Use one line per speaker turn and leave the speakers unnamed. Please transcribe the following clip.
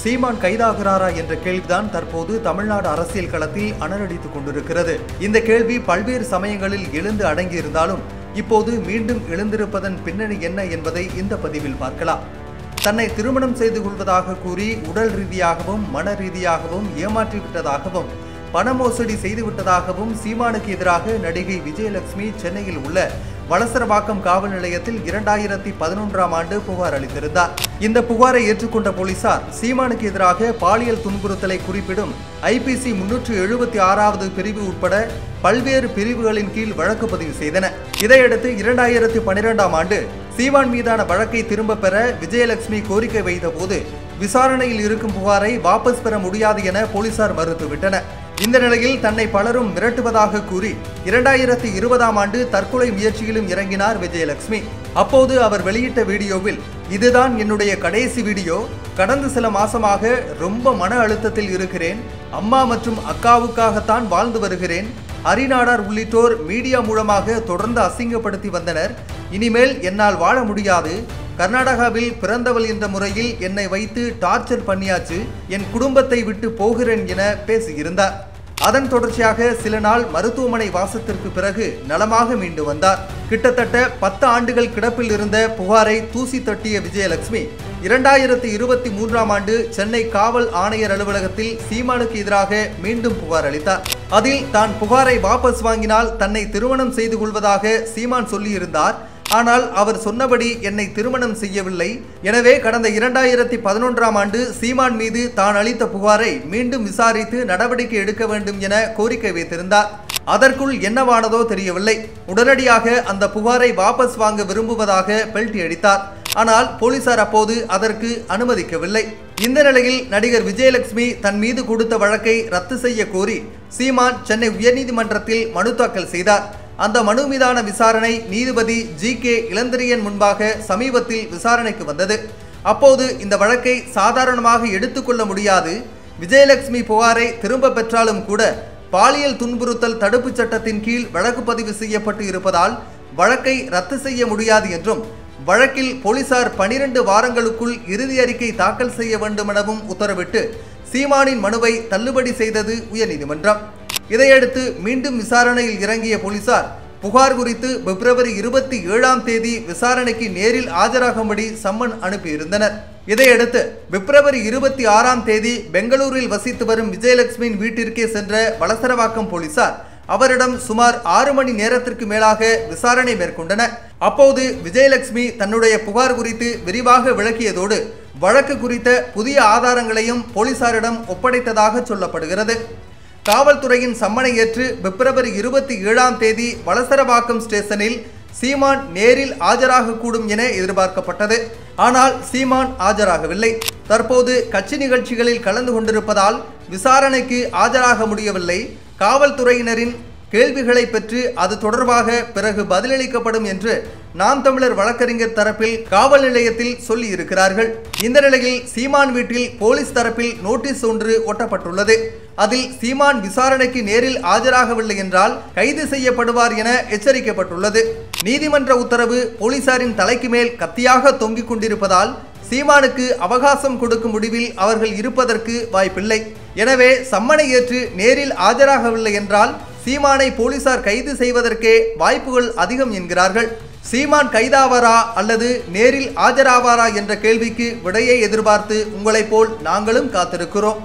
சீமான் கைதாகிறாரா என்ற கேள்விதான் தற்போது தமிழ்நாடு அரசியல் களத்தில் அனலடித்துக் கொண்டிருக்கிறது. இந்த கேள்வி பல்வேறு சமயங்களில் எழுந்து அடங்கியிருந்தாலும் இப்போது மீண்டும் எழுந்திருப்பதன் பின்னணி என்ன என்பதை இந்த பதிவில் பார்க்கலாம். தன்னை திருமணம் செய்து கொள்வதாக கூறி உடல் ரீதியாகவும் மன ரீதியாகவும் ஏமாற்றிவிட்டதாகவும் பண மோசடி செய்துவிட்டதாகவும் சீமானுக்கு எதிராக நடிகை விஜயலட்சுமி சென்னையில் உள்ள வளசரவாக்கம் காவல் நிலையத்தில் 2011ஆம் ஆண்டு புகார் அளித்திருந்தார். இந்த புகாரை ஏற்றுக்கொண்ட போலீசார் சீமானுக்கு எதிராக பாலியல் துன்புறுத்தலை குறிப்பிடும் IPC 376வது பிரிவு உட்பட பல்வேறு பிரிவுகளின் கீழ் வழக்கு பதிவு செய்தனர். இதையடுத்து 2012ஆம் ஆண்டு சீமான் மீதான வழக்கை திரும்ப பெற விஜயலட்சுமி கோரிக்கை வைத்தபோது விசாரணையில் இருக்கும் புகாரை வாபஸ் பெற முடியாது என போலீசார் மறுத்துவிட்டனர். இந்த நிலையில் தன்னை பலரும் மிரட்டுவதாக கூறி 2020ஆம் ஆண்டு தற்கொலை முயற்சியிலும் இறங்கினார் விஜயலட்சுமி. அப்போது அவர் வெளியிட்ட வீடியோவில், இதுதான் என்னுடைய கடைசி வீடியோ, கடந்த சில மாசமாக ரொம்ப மன அழுத்தத்தில் இருக்கிறேன், அம்மா மற்றும் அக்காவுக்காகத்தான் வாழ்ந்து வருகிறேன், ஹரிநாடார் உள்ளிட்டோர் மீடியா மூலமாக தொடர்ந்து அசிங்கப்படுத்தி வந்தனர், இனிமேல் என்னால் வாழ முடியாது, கர்நாடகாவில் பிறந்தவள் என்ற முறையில் என்னை வைத்து டார்ச்சர் பண்ணியாச்சு, என் குடும்பத்தை விட்டு போகிறேன் என பேசியிருந்தார். அதன் தொடர்ச்சியாக சில நாள் மருத்துவமனை வாசத்திற்கு பிறகு நலமாக மீண்டு வந்தார். கிட்டத்தட்ட 10 ஆண்டுகள் கிடப்பில் இருந்த புகாரை தூசி தட்டிய விஜயலட்சுமி 2023ஆம் ஆண்டு சென்னை காவல் ஆணையர் அலுவலகத்தில் சீமானுக்கு எதிராக மீண்டும் புகார் அளித்தார். அதில் தான் புகாரை வாபஸ் வாங்கினால் தன்னை திருமணம் செய்து கொள்வதாக சீமான் சொல்லியிருந்தார். ஆனால் அவர் சொன்னபடி என்னை திருமணம் செய்யவில்லை. எனவே கடந்த 2011ஆம் ஆண்டு சீமான் மீது தான் அளித்த புகாரை மீண்டும் விசாரித்து நடவடிக்கை எடுக்க வேண்டும் என கோரிக்கை வைத்திருந்தார். அதற்குள் என்னவானதோ தெரியவில்லை. உடனடியாக அந்த புகாரை வாபஸ் வாங்க விரும்புவதாக பெல்டி அடித்தார். ஆனால் போலீசார் அப்போது அதற்கு அனுமதிக்கவில்லை. இந்த நிலையில் நடிகர் விஜயலட்சுமி தன் மீது கொடுத்த வழக்கை ரத்து செய்ய கோரி சீமான் சென்னை உயர்நீதிமன்றத்தில் மனு தாக்கல் செய்தார். அந்த மனு மீதான விசாரணை நீதிபதி GK இளந்திரியன் முன்பாக சமீபத்தில் விசாரணைக்கு வந்தது. அப்போது இந்த வழக்கை சாதாரணமாக எடுத்துக்கொள்ள முடியாது, விஜயலட்சுமி புகாரை திரும்ப பெற்றாலும் கூட பாலியல் துன்புறுத்தல் தடுப்புச் சட்டத்தின் கீழ் வழக்கு பதிவு செய்யப்பட்டு இருப்பதால் வழக்கை ரத்து செய்ய முடியாது என்றும், வழக்கில் போலீசார் 12 வாரங்களுக்குள் இறுதி அறிக்கை தாக்கல் செய்ய வேண்டும் எனவும் உத்தரவிட்டு சீமானின் மனுவை தள்ளுபடி செய்தது உயர்நீதிமன்றம். இதையடுத்து மீண்டும் விசாரணையில் இறங்கிய போலீசார் புகார் குறித்து பிப்ரவரி 27ஆம் தேதி விசாரணைக்கு நேரில் ஆஜராகும்படி சம்மன் அனுப்பியிருந்தனர். இதையடுத்து பிப்ரவரி 26ஆம் தேதி பெங்களூரில் வசித்து வரும் விஜயலட்சுமியின் வீட்டிற்கே சென்ற வளசரவாக்கம் போலீசார் அவரிடம் சுமார் 6 மணி நேரத்திற்கு மேலாக விசாரணை மேற்கொண்டனர். அப்போது விஜயலட்சுமி தன்னுடைய புகார் குறித்து விரிவாக விளக்கியதோடு வழக்கு குறித்த புதிய ஆதாரங்களையும் போலீசாரிடம் ஒப்படைத்ததாக சொல்லப்படுகிறது. காவல்துறையின் சம்மனை ஏற்று பிப்ரவரி 27ஆம் தேதி வளசரவாக்கம் ஸ்டேஷனில் சீமான் நேரில் ஆஜராகக்கூடும் என எதிர்பார்க்கப்பட்டது. ஆனால் சீமான் ஆஜராகவில்லை. தற்போது கட்சி நிகழ்ச்சிகளில் கலந்து கொண்டிருப்பதால் விசாரணைக்கு ஆஜராக முடியவில்லை. காவல்துறையினரின் கேள்விகளை பெற்று அது தொடர்பாக பிறகு பதிலளிக்கப்படும் என்று நாம் தமிழர் வழக்கறிஞர் தரப்பில் காவல் நிலையத்தில் சொல்லி இருக்கிறார்கள். இந்த நிலையில் சீமான் வீட்டில் போலீஸ் தரப்பில் நோட்டீஸ் ஒன்று ஒட்டப்பட்டுள்ளது. அதில் சீமான் விசாரணைக்கு நேரில் ஆஜராகவில்லை என்றால் கைது செய்யப்படுவார் என எச்சரிக்கப்பட்டுள்ளது. நீதிமன்ற உத்தரவு போலீசாரின் தலைக்கு மேல் கத்தியாக தொங்கிக் கொண்டிருப்பதால் சீமானுக்கு அவகாசம் கொடுக்கும் முடிவில் அவர்கள் இருப்பதற்கு வாய்ப்பில்லை. எனவே சம்மனை ஏற்று நேரில் ஆஜராகவில்லை என்றால் சீமானை போலீசார் கைது செய்வதற்கே வாய்ப்புகள் அதிகம் என்கிறார்கள். சீமான் கைதாவாரா அல்லது நேரில் ஆஜராவாரா என்ற கேள்விக்கு விடையை எதிர்பார்த்து உங்களைப் போல் நாங்களும் காத்திருக்கிறோம்.